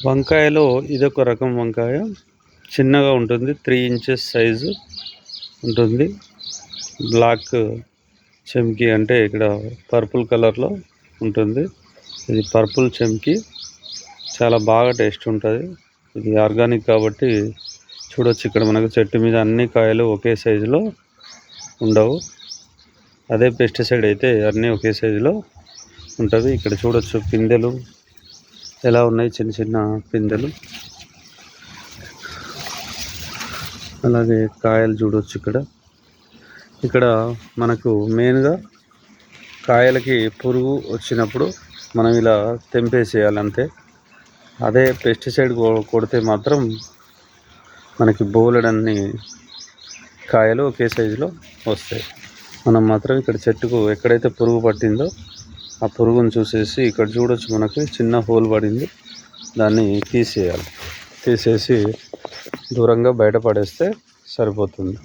వంకాయలో ఇదొక రకం వంకాయ. చిన్నగా ఉంటుంది, 3 ఇంచెస్ సైజు ఉంటుంది. బ్లాక్ చెంకి అంటే ఇక్కడ పర్పుల్ కలర్లో ఉంటుంది. ఇది పర్పుల్ చెంకి, చాలా బాగా టేస్ట్ ఉంటుంది. ఇది ఆర్గానిక్ కాబట్టి చూడొచ్చు, ఇక్కడ మనకు చెట్టు మీద అన్ని కాయలు ఒకే సైజులో ఉండవు. అదే పెస్టిసైడ్ అయితే అన్నీ ఒకే సైజులో ఉంటుంది. ఇక్కడ చూడొచ్చు పిందెలు ఎలా ఉన్నాయి, చిన్న చిన్న పిందెలు. అలాగే కాయలు చూడొచ్చు. ఇక్కడ మనకు మెయిన్గా కాయలకి పురుగు వచ్చినప్పుడు మనం ఇలా తెంపేసేయాలి అంతే. అదే పెస్టిసైడ్ కొడితే మాత్రం మనకి బోలెడన్ని కాయలు ఒకే సైజులో వస్తాయి. మనం మాత్రం ఇక్కడ చెట్టుకు ఎక్కడైతే పురుగు పట్టిందో ఆ పురుగును చూసేసి ఇక్కడ చూడొచ్చు, మనకి చిన్న హోల్ పడింది, దాన్ని తీసేయాలి. తీసేసి దూరంగా బయటపడేస్తే సరిపోతుంది.